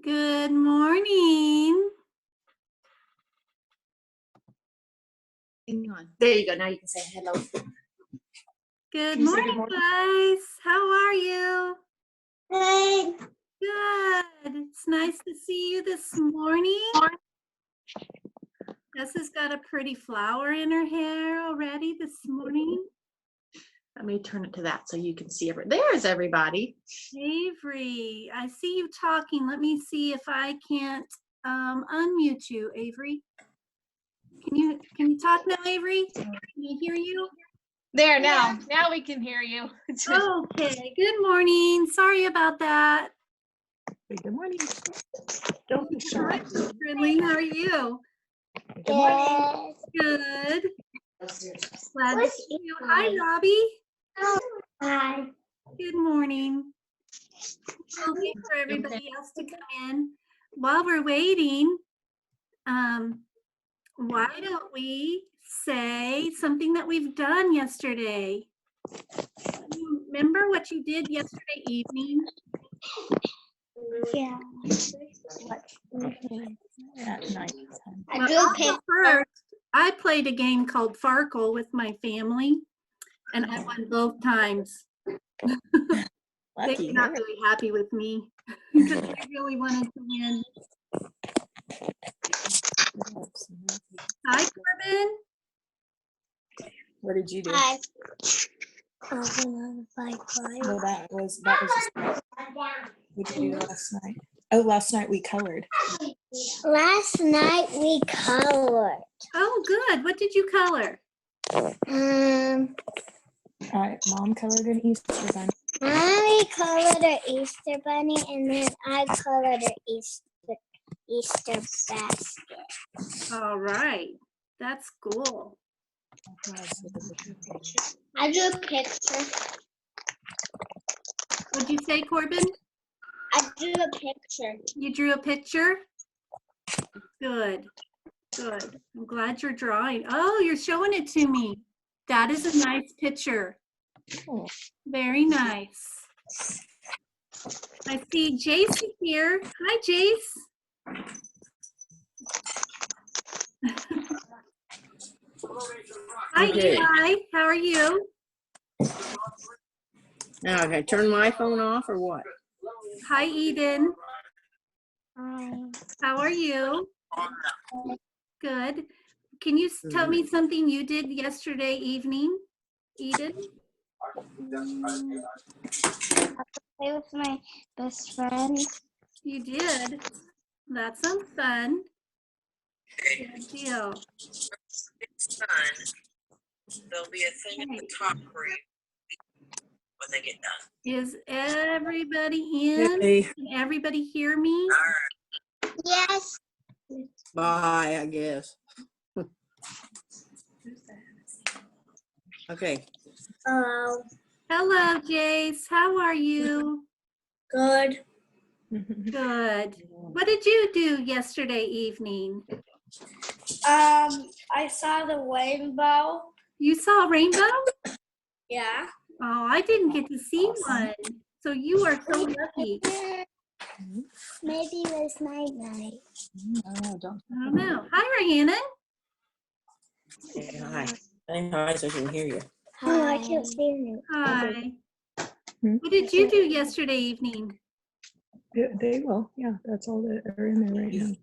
Good morning. Hang on. There you go. Now you can say hello. Good Can you say morning, good morning? guys. How are you? Good. Good. It's nice to see you this morning. Tessa's got a pretty flower in her hair already this morning. Let me turn it to that so you can see There's everybody. Avery, I see you talking. Let me see if I can't unmute you, Avery. Can you talk now, Avery? Can I hear you? There now. Now we can hear you. Okay. Good morning. Sorry about that. Good morning. Don't be Hi, shy. Ridley. How are you? Good morning. Good. Glad to What's see you. Hi, Robbie. Hi. Good morning. We'll wait for everybody else to come in. While we're waiting, why don't we say something that we've done yesterday? You remember what you did yesterday evening? Yeah. At night. I Well, drew a I'll go picture. first. I played a game called Farkle with my family, and I won both times. They Lucky. were not really happy with me because I really wanted to win. Hi, Corbin. What did you do? Hi. Well, that was just what did you do last night? Oh, last night we colored. Last night we colored. Oh, good. What did you color? All right, Mom colored an Easter bunny. Mommy colored an Easter bunny, and then I colored an Easter basket. All right. That's cool. I drew a picture. What'd you say, Corbin? I drew a picture. You drew a picture? Good. Good. I'm glad you're drawing. Oh, you're showing it to me. That is a nice picture. Cool. Very nice. I see Jace is here. Hi, Jace. Hi, Okay. Eli. How are you? Now, can I turn my phone off or what? Hi, Eden. Hi. How are you? Good. Can you tell me something you did yesterday evening, Eden? Play with my best friend. You did. That sounds fun. Good deal. There'll be a thing at the top for you when they get done. Is everybody in? Hey. Can everybody hear me? Yes. Bye, I guess. Okay. Hello. Hello, Jace. How are you? Good. Good. What did you do yesterday evening? I saw the rainbow. You saw a rainbow? Yeah. Oh, I didn't get to see one. So you are so lucky. Maybe it was night. Oh, don't. I don't know. Hi, Rhiannon. Say hi. Say hi so she can hear you. Oh, I can't see you. Hi. What did you do yesterday evening? They will, yeah, that's all that are in there right now.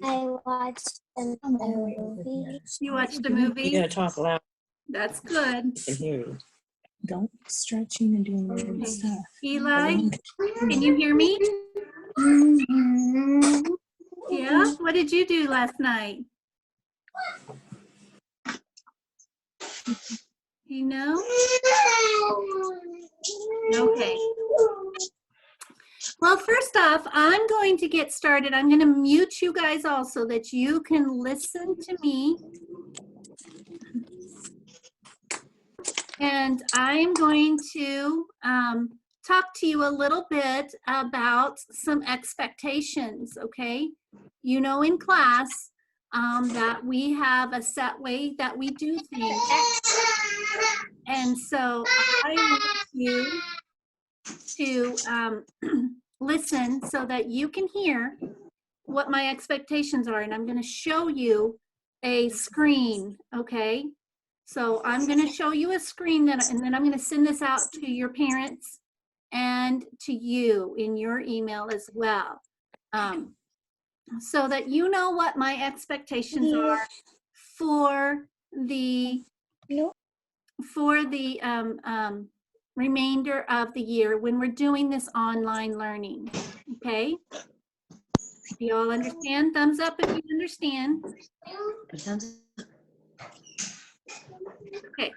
I watched a movie. You watched a You movie? gotta talk loud That's good. so I can hear you. Don't stretching and doing weird Okay. stuff. Eli, can you hear me? Yeah? What did you do last night? You know? Okay. Well, first off, I'm going to get started. I'm going to mute you guys all so that you can listen to me. And I'm going to talk to you a little bit about some expectations, okay? You know, in class that we have a set way that we do things. And so I want you to listen so that you can hear what my expectations are. And I'm going to show you a screen, okay? So I'm going to show you a screen, and then I'm going to send this out to your parents and to you in your email as well, so that you know what my expectations are for the remainder of the year when we're doing this online learning. Okay? Do you all understand? Thumbs up if you understand. Okay.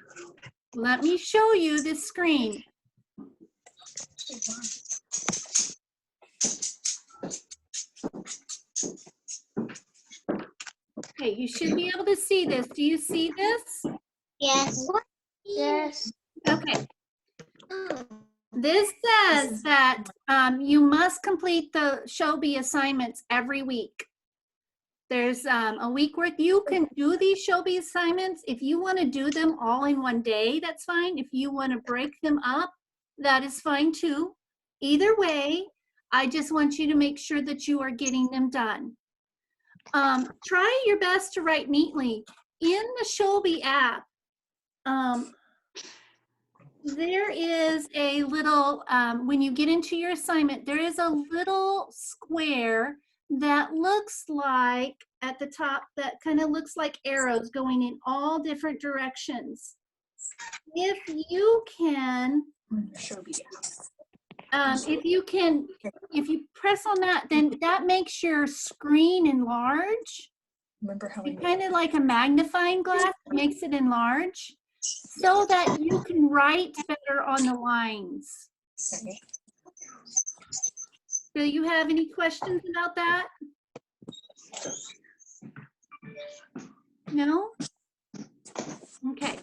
Let me show you this screen. Okay, you should be able to see this. Do you see this? Yes. Yes. Okay. This says that you must complete the Showbie assignments every week. There's a week where you can do these Showbie assignments. If you want to do them all in one day, that's fine. If you want to break them up, that is fine too. Either way, I just want you to make sure that you are getting them done. Try your best to write neatly. In the Showbie app, there is a little, when you get into your assignment, there is a little square that looks like, at the top, that kind of looks like arrows going in all different directions. If you can, if you press on that, then that makes your screen enlarge. Remember how It's kind of like a magnifying glass, makes it enlarge so that you can write better on the lines. Do you have any questions about that? No? Okay.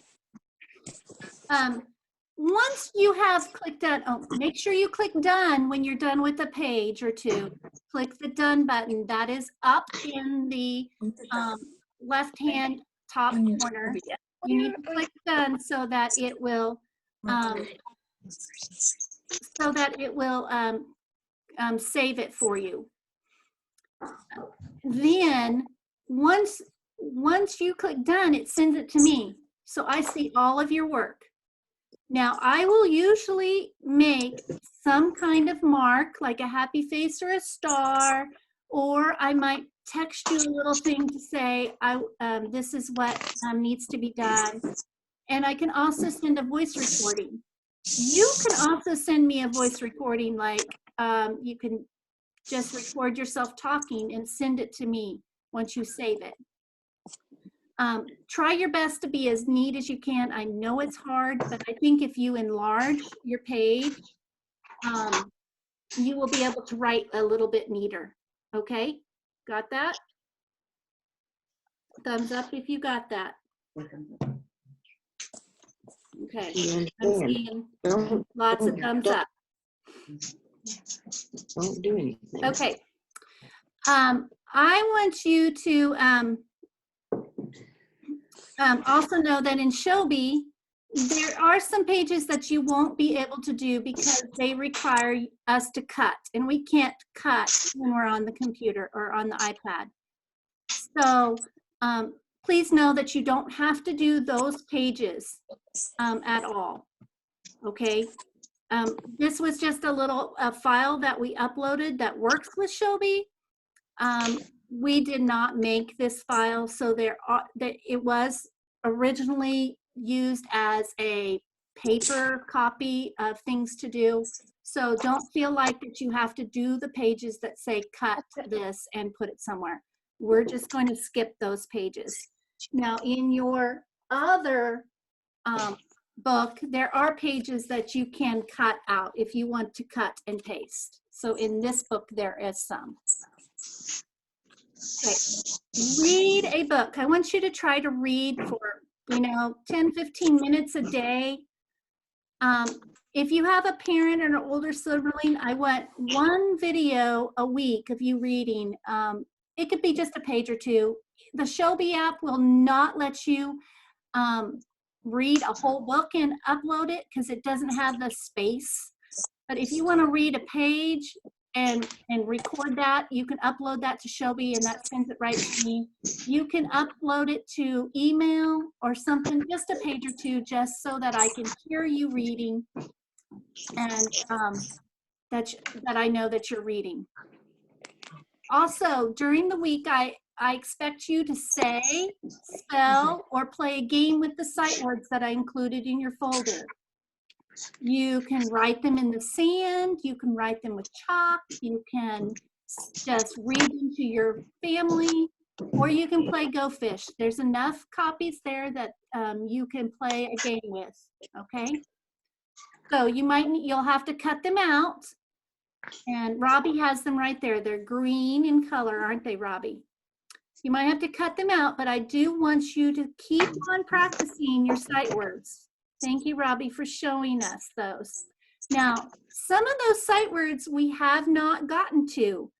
Once you have clicked done, make sure you click done when you're done with a page or two. Click the done button. That is up in the left-hand top corner. You need to click done so that it will save it for you. Then once you click done, it sends it to me. So I see all of your work. Now I will usually make some kind of mark like a happy face or a star, or I might text you a little thing to say, this is what needs to be done. And I can also send a voice recording. You can also send me a voice recording, like you can just record yourself talking and send it to me once you save it. Try your best to be as neat as you can. I know it's hard, but I think if you enlarge your page, you will be able to write a little bit neater. Okay, got that? Thumbs up if you got that. Okay, I'm seeing lots of thumbs up. Don't do anything. Okay, I want you to also know that in Showbie, there are some pages that you won't be able to do because they require us to cut, and we can't cut when we're on the computer or on the iPad. So please know that you don't have to do those pages at all, okay? This was just a little file that we uploaded that works with Showbie. We did not make this file, so it was originally used as a paper copy of things to do. So don't feel like that you have to do the pages that say cut this and put it somewhere. We're just going to skip those pages. Now in your other book, there are pages that you can cut out if you want to cut and paste. So in this book, there is some. Okay, read a book. I want you to try to read for, 10, 15 minutes a day. If you have a parent or an older sibling, I want one video a week of you reading. It could be just a page or two. The Showbie app will not let you read a whole book and upload it because it doesn't have the space But if you want to read a page and record that, you can upload that to Shelby and that sends it right to me. You can upload it to email or something, just a page or two, just so that I can hear you reading and that I know that you're reading. Also, during the week, I expect you to say, spell, or play a game with the sight words that I included in your folder. You can write them in the sand, you can write them with chalk, you can just read them to your family, or you can play Go Fish. There's enough copies there that you can play a game with, okay? So you'll have to cut them out, and Robbie has them right there. They're green in color, aren't they, Robbie? You might have to cut them out, but I do want you to keep on practicing your sight words. Thank you, Robbie, for showing us those. Now, some of those sight words we have not gotten to.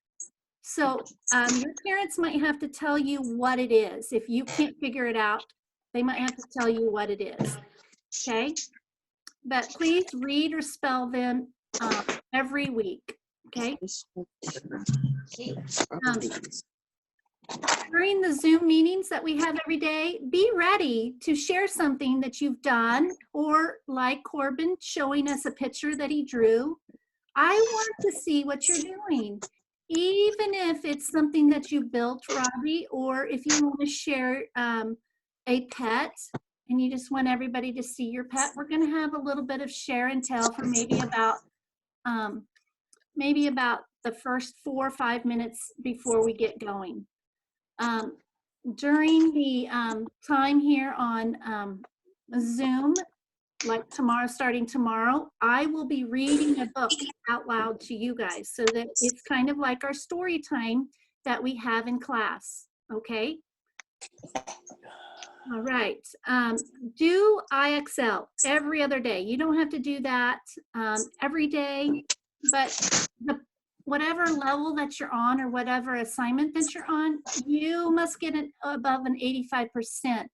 So your parents might have to tell you what it is. If you can't figure it out, they might have to tell you what it is, okay? But please read or spell them every week, okay? During the Zoom meetings that we have every day, be ready to share something that you've done, or like Corbin showing us a picture that he drew. I want to see what you're doing, even if it's something that you built, Robbie, or if you want to share a pet and you just want everybody to see your pet. We're going to have a little bit of share and tell for maybe about the first 4 or 5 minutes before we get going. During the time here on Zoom, like tomorrow, starting tomorrow, I will be reading a book out loud to you guys, so that it's kind of like our story time that we have in class, okay? All right, do IXL every other day. You don't have to do that every day, but whatever level that you're on or whatever assignment that you're on, you must get it above an 85%.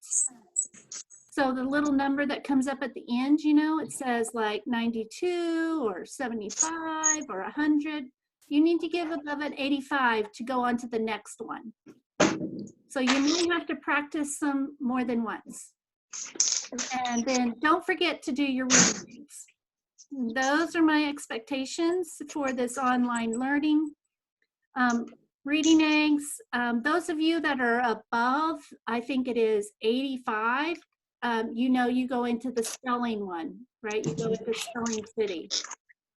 So the little number that comes up at the end, you know, it says like 92 or 75 or 100. You need to give above an 85 to go on to the next one. So you may have to practice some more than once. And then don't forget to do your readings. Those are my expectations for this online learning. Reading eggs, those of you that are above, I think it is 85, you know, you go into the spelling one, right? You go into Spelling City,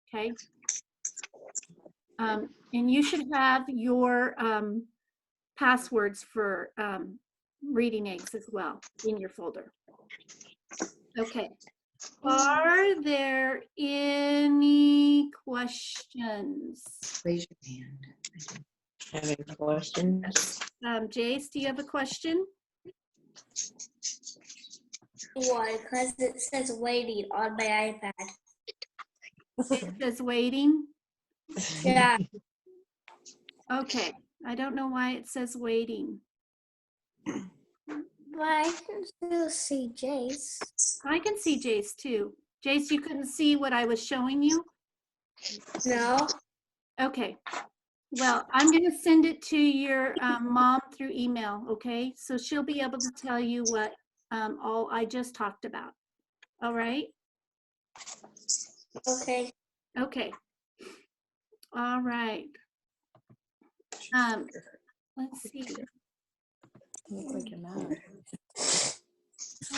okay? And you should have your passwords for reading eggs as well in your folder. Okay. Are there any questions? Raise your hand. Have any questions? Jace, do you have a question? Why? Because it says waiting on my iPad. It says waiting. Yeah. Okay. I don't know why it says waiting. But I can still see Jace. I can see Jace too. Jace, you couldn't see what I was showing you? No. Okay. Well, I'm going to send it to your mom through email, okay? So she'll be able to tell you what all I just talked about. All right? Okay. Okay. All right. Let's see. Look like you're mad.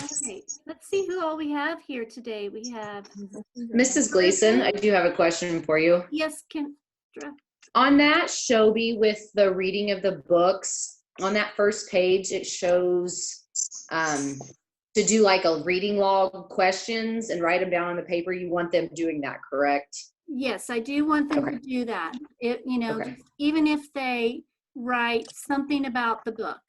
Okay. Let's see who all we have here today. We have Mrs. Gleason, I do have a question for you. yes, Kendra. On that Shelby with the reading of the books, on that first page, it shows to do like a reading log questions and write them down on the paper. You want them doing that, correct? Yes, I do want them Okay. to do that. You know, Okay. even if they write something about the book.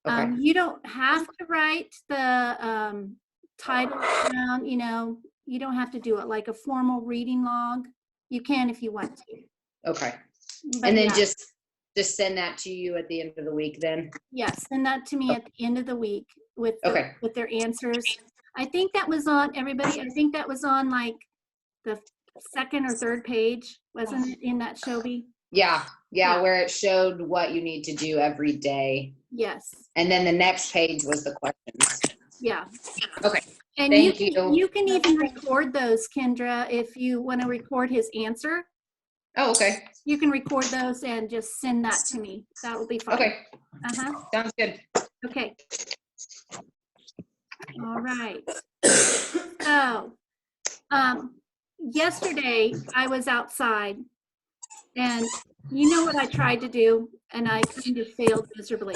Okay. You don't have to write the title down, you know, you don't have to do it like a formal reading log. You can if you want to. Okay. But And then yeah, just send that to you at the end of the week then? yes, send that to me at the end of the week with Okay. with their answers. I think that was on everybody. I think that was on like the second or third page, wasn't it, in that Shobi? Yeah, Yeah. where it showed what you need to do every day. Yes, And then the next page was the questions. yeah. Okay, And thank you you. you can even record those, Kendra, if you want to record his answer. Oh, okay, You can record those and just send that to me. That will be fine. okay, Uh-huh. sounds good. Okay. All right. So, yesterday I was outside, and you know what I tried to do, and I kind of failed miserably.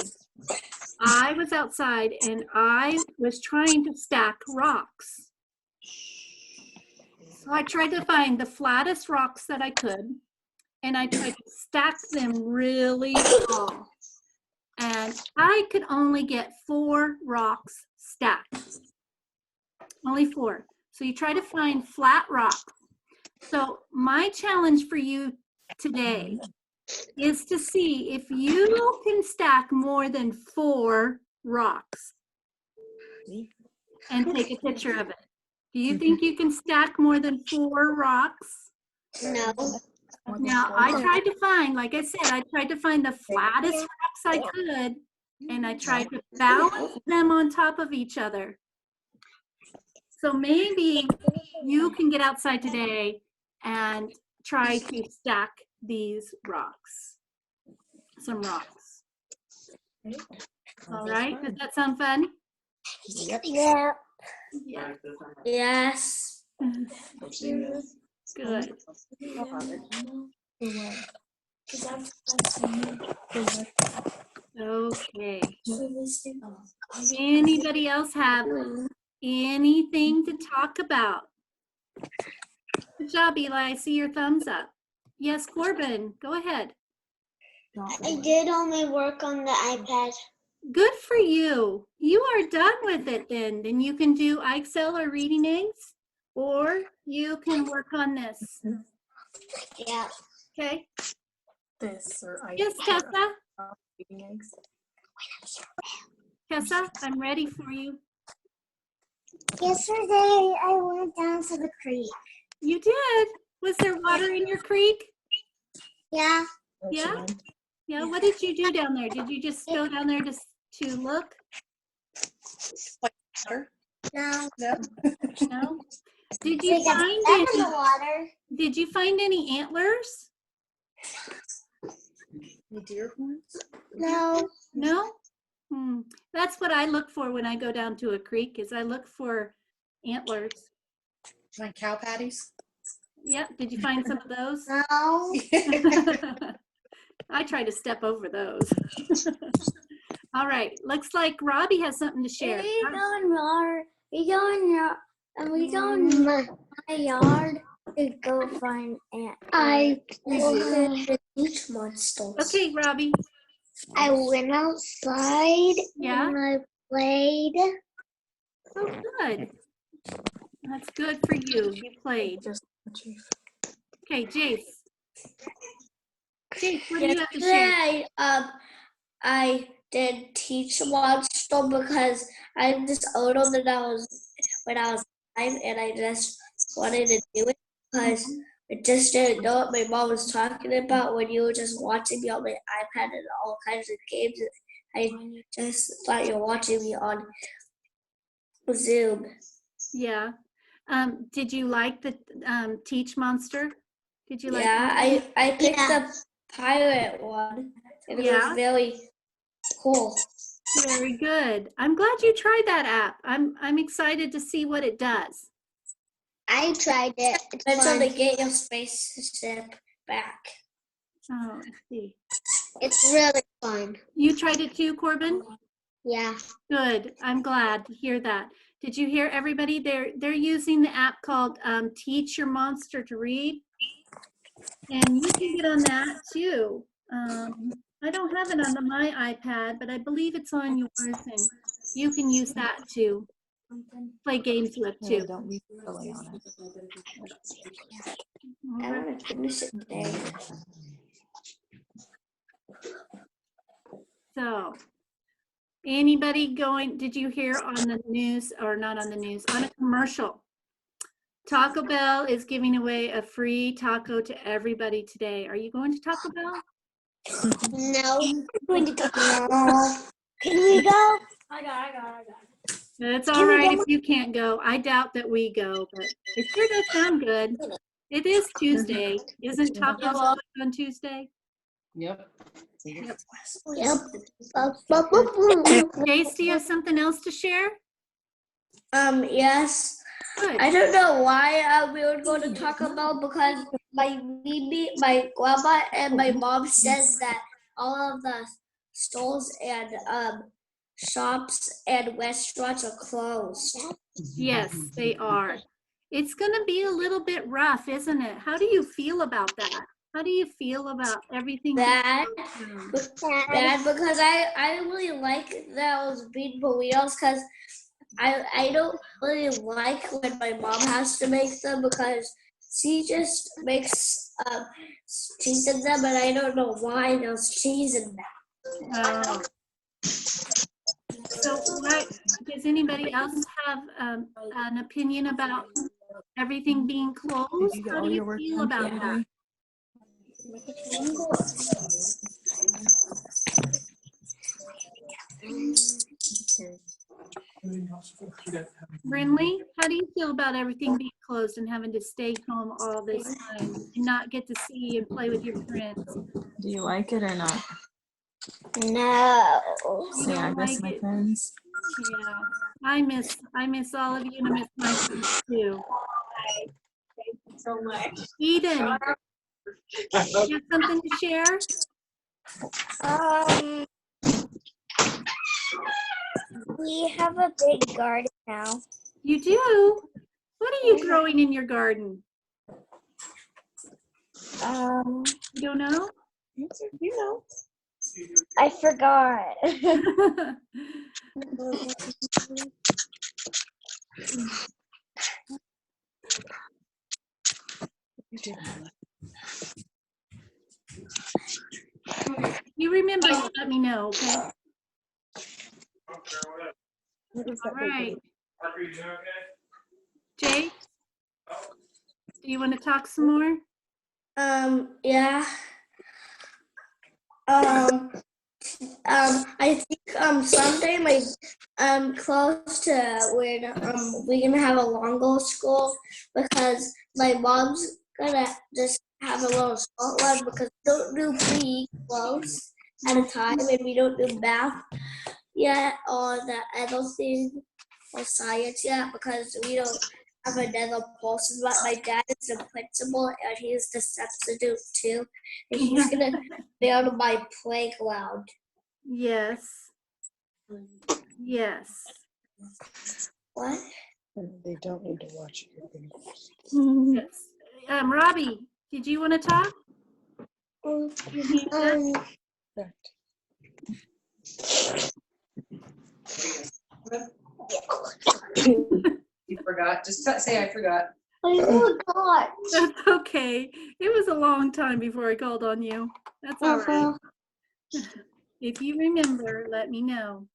I was outside and I was trying to stack rocks. So I tried to find the flattest rocks that I could, and I tried to stack them really tall. And I could only get 4 rocks stacked. Only 4. So you try to find flat rocks. So my challenge for you today is to see if you can stack more than 4 rocks and take a picture of it. Do you think you can stack more than 4 rocks? No. Now, I tried to find, like I said, I tried to find the flattest rocks I could, and I tried to balance them on top of each other. So maybe you can get outside today and try to stack these rocks, some rocks. All right, does that sound fun? Yeah. Yeah, Yes. good. Okay. Anybody else have anything to talk about? Good job, Eli. I see your thumbs up. Yes, Corbin, go ahead. I did all my work on the iPad. Good for you. You are done with it then. Then you can do Excel or reading aids, or you can work on this. Yeah. Okay. This or I. Yes, Tessa. Eating eggs. Tessa, I'm ready for you. Yesterday I went down to the creek. You did. Was there water in your creek? Yeah. Yeah. Yeah. What did you do down there? Did you just go down there to look? No. No. Did you We got find stuck in any? the water. Did you find any antlers? Any deer horns? No. No? That's what I look for when I go down to a creek, is I look for antlers. Like cow patties? Yep. Did you find some of those? No. I try to step over those. All right. Looks like Robbie has something to share. We go in yard. We go in yard, and we go in my yard to go find ants. I beach monsters. Okay, Robbie. I went outside Yeah. and I played. Oh, good. That's good for you. You played. Okay, Jace. Jace, what do you have to share? Yesterday, I did teach monster because I'm just older than I was when I was 5, and I just wanted to do it because I just didn't know what my mom was talking about when you were just watching me on my iPad and all kinds of games. I just thought you were watching me on Zoom. Yeah. Did you like the Teach Monster? Did you like Yeah, that? I picked the pirate one, and it Yeah. was very cool. Very good. I'm glad you tried that app. I'm excited to see what it does. I tried it. It's on to get your spaceship back. Oh, I see. It's really fun. You tried it too, Corbin? Yeah. Good. I'm glad to hear that. Did you hear everybody? They're using the app called Teach Your Monster to Read. And you can get on that too. I don't have it on my iPad, but I believe it's on yours, and you can use that to play games with too. Don't be silly on it. All I right. want to finish it today. So, anybody going, did you hear on the news, or not on the news, on a commercial? Taco Bell is giving away a free taco to everybody today. Are you going to Taco Bell? No. I'm going to Taco Bell. Can we go? I got. It's all right if you can't go. I doubt that we go, but it sure does sound good. It is Tuesday. Isn't tacos on Tuesday? Yep. Yep. Jace, do you have something else to share? Yes. Good. I don't know why we would go to Taco Bell because my grandma and my mom says that all of the stores and shops and restaurants are closed. Yes, they are. It's going to be a little bit rough, isn't it? How do you feel about that? How do you feel about everything? Bad, being bad because I really like those bean burritos because I don't really like when my mom has to make them because she just makes cheese in them and I don't know why there's cheese in them. Oh. So what, does anybody else have an opinion about everything being closed? you get How all do your you work feel done about today? that? Brinley, how do you feel about everything being closed and having to stay home all this time and not get to see and play with your friends? Do you like it or not? No. You Say, I don't miss like my it? friends. Yeah, I miss all of you and I miss my friends too. Thank you so much. Eden, you have something to share? We have a big garden now. You do? What are you growing in your garden? You don't know? You know. I forgot. You remember, you let me know, okay? All right. Jay, do you want to talk some more? Yeah. I think someday my close to when we're gonna have a Longo school because my mom's gonna just have a little short one because we don't do PE close at a time and we don't do math yet or the other thing or science yet because we don't have another person. But my dad is the principal and he's the substitute too, and he's gonna be on my playground. Yes. Yes. What? They don't need to watch your videos. Yes. Robbie, did you want to talk? Correct. You forgot. Just say I forgot. I forgot. That's okay. It was a long time before I called on you. That's all right. If you remember, let me know.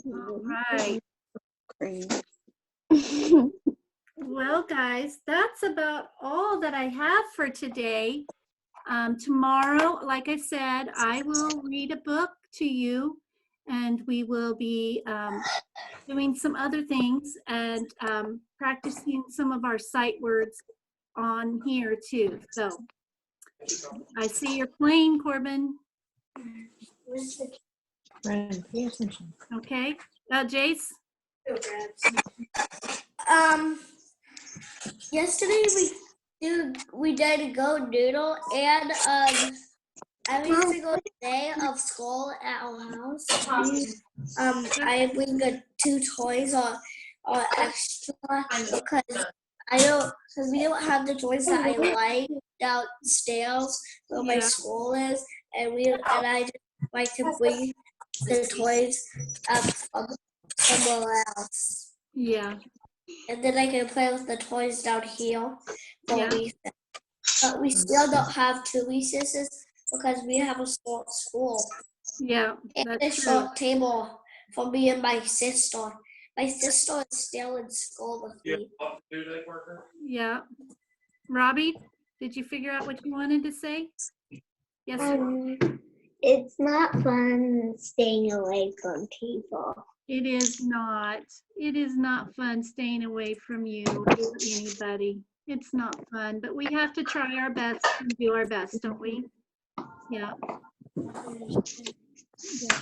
All right. Well, guys, that's about all that I have for today. Tomorrow, like I said, I will read a book to you and we will be doing some other things and practicing some of our sight words on here too. So I see you're playing, Corbin. Friend, pay attention. Okay. Jace? Yesterday we did Go Noodle and every single day of school at our house I bring 2 toys or extra because we don't have the toys that I like downstairs where my school is and I just like to bring the toys up from somewhere else. Yeah. And then I can play with the toys down here for Yeah. recess. But we still don't have 2 recesses because we have a short school. Yeah. And a That's true. short table for me and my sister. My sister is still in school with me. Yeah. Robbie, did you figure out what you wanted to say? Yes, sir. It's not fun staying away from people. It is not. It is not fun staying away from you or anybody. It's not fun, but we have to try our best and do our best, don't we? Yeah. Yeah.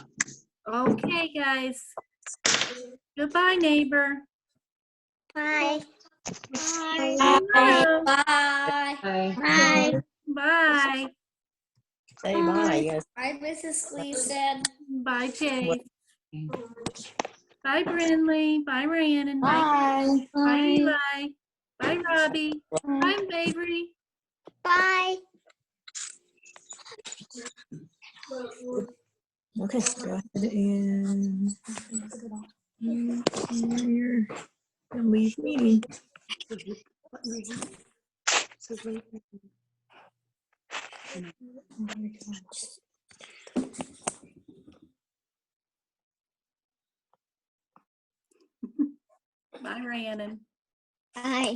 Okay, guys. Goodbye, neighbor. Bye. Hello. Bye. Bye. Bye. Bye. Say bye, yes. Bye, Mrs. Gleason. Bye, Chase. Bye, Brinley. Bye, Rhiannon. Bye. Bye. Bye, Eli. Bye, Robbie. Bye, Mabry. Bye. Okay, go ahead and here and leave meeting. Bye, Rhiannon. Bye.